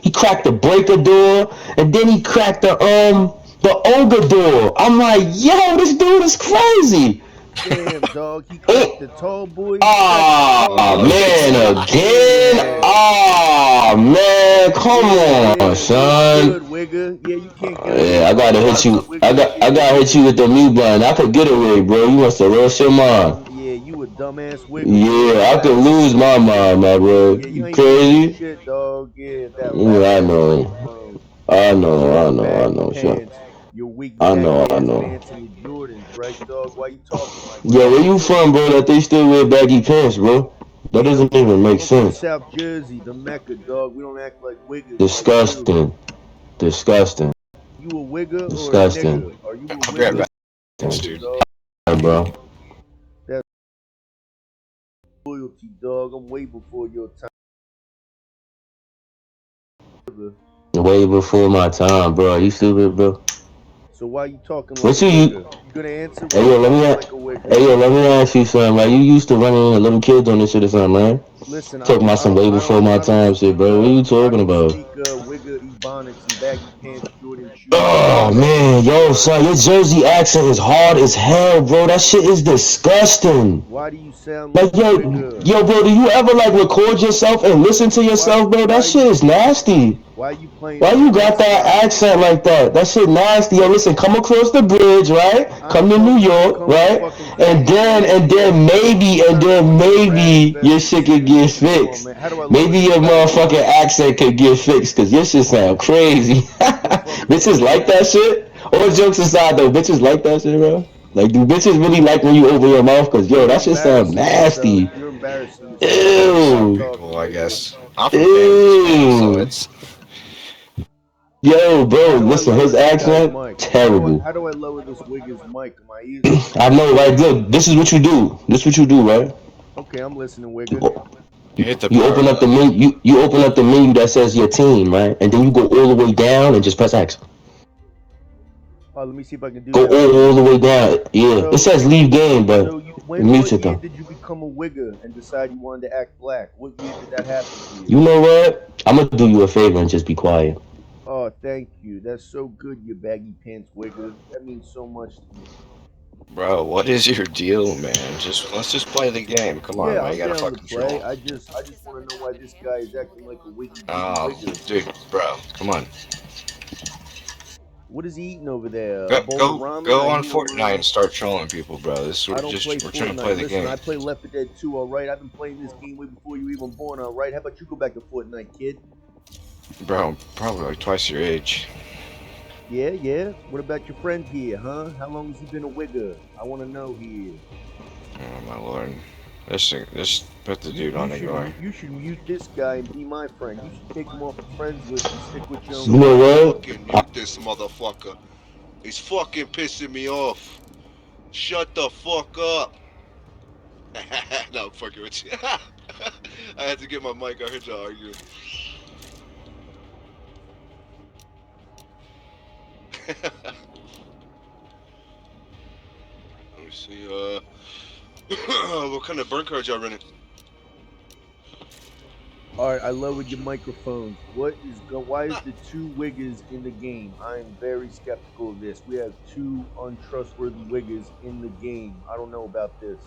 He cracked the breaker door, and then he cracked the ogre door. I'm like, yo, this dude is crazy. Damn, dog. He cracked It, the tall boy. He cracked the tall ah boy. man, again. Damn. Ah man, come Yeah, on, yeah. What's son. good, Wigga? Yeah, you can't get away Yeah, I from gotta a hit lot of the you. Wigga I shit. gotta hit you with the mute button. I could get away, bro. You must have lost your mind. Yeah, you a dumbass Wigga. You ain't Yeah, I could embarrassing lose my yourself, shit. mind, my bro. Yeah, you You ain't losing crazy? shit, dog. Yeah, that rap Yeah, I ass know. microphone. I know, Your I know, I baggy know, sure. pants, your wiggy I know, baggy I ass know. pants, and your Jordans, right, dog? Why you talking like Yeah, that? where you from, bro? That they still wear baggy pants, bro? That Yeah, doesn't even make I'm from sense. South Jersey, the Mecca, dog. We don't act like wiggers like you. Disgusting. Disgusting. You a wigger or a Disgusting. nigger? Are you a I'll be right wigger back, or a Disgusting. nigger, dude. dog? Bro. That's loyalty, dog. I'm way before your time. Way before my time, bro. You stupid, bro. So why you talking like What a you wigger? You gonna answer? Why Hey you yo, talking like a wigger? let me ask you something. Like you used to running into little kids on this shit or something, man. Listen, Talking about some way before my time shit, bro. What are you talking about? wigger ebonics and baggy pants, Jordan shoes, Oh dog. man, yo, son, your Jersey accent is hard as hell, bro. That shit is disgusting. Why do you sound like Like a wigger? bro, do you ever like record yourself and listen to Why yourself, bro? That why shit you is nasty. why you playing Why the you got fake that stuff? accent like that? That shit nasty. Yo, listen, come across the bridge, right? I Come ain't to New gonna York, come to right? fucking California, And dog. and Trying to then fucking harass maybe your veterans shit could here. get Come on, fixed. man. How do I lower Maybe this? your How do I lower motherfucking this? accent could get fixed, cause your shit sound crazy. The fuck is Bitches like that shit? All jokes aside though, bitches like that shit, bro. Like, do bitches really like when you open your mouth? Cause yo, You're that shit sound embarrassing yourself. nasty. You're embarrassing yourself, For dog. some Stop Ew. people, talking, I nigga. guess. I'm from Kansas, man, so Ew. it's Yo, bro, How do I listen, lower his this guy's accent, mic? terrible. How do I lower this wigger's mic? My ears are I ringing. know, right? Look, this is what you do. This is what you do, right? Okay, I'm listening, wigger. You, you hit the you power open up the button. menu. You open up the menu that says your team, right? And then you go all the way down and just press X. Oh, let me see if I can do Go that for all you. the way down. Yeah, it So, says leave game, but so you it when mutes what it year though. did you become a wigger and decide you wanted to act black? What year did that happen to you? You know what? I'm gonna do you a favor and just be quiet. Oh, thank you. That's so good, you baggy pants wigger. That means so much to me. Bro, what is your deal, man? Just let's just play the game. Come on, Yeah, man. You I'm gotta down to fucking play. troll. I just want to know why this guy is acting like a wiggy jiggy Oh, wigger. dude, bro, come on. What is he eating over there? A Go bowl of go ramen? go I on hear a Fortnite little. and start trolling people, bro. This I we're don't play just we're trying to play Fortnite. the Listen, game. I play Left 4 Dead 2, alright? I've been playing this game way before you were even born, alright? How about you go back to Fortnite, kid? Bro, I'm probably like twice your age. Yeah, yeah. What about your friend here, huh? How long has he been a wigger? I want to know here. Oh my lord. Just put the dude on ignore. You should mute this guy and be my friend. You should take him off the friends list and stick with your own You know Somebody kind. what? fucking mute this motherfucker. He's fucking pissing me off. Shut the fuck up. No, I'm fucking with you. I had to get my mic. I heard y'all arguing. Let me see. What kind of burn cards y'all running? Alright, I lowered your microphones. Why is the two wiggers in the game? I am very skeptical of this. We have two untrustworthy wiggers in the game. I don't know about this.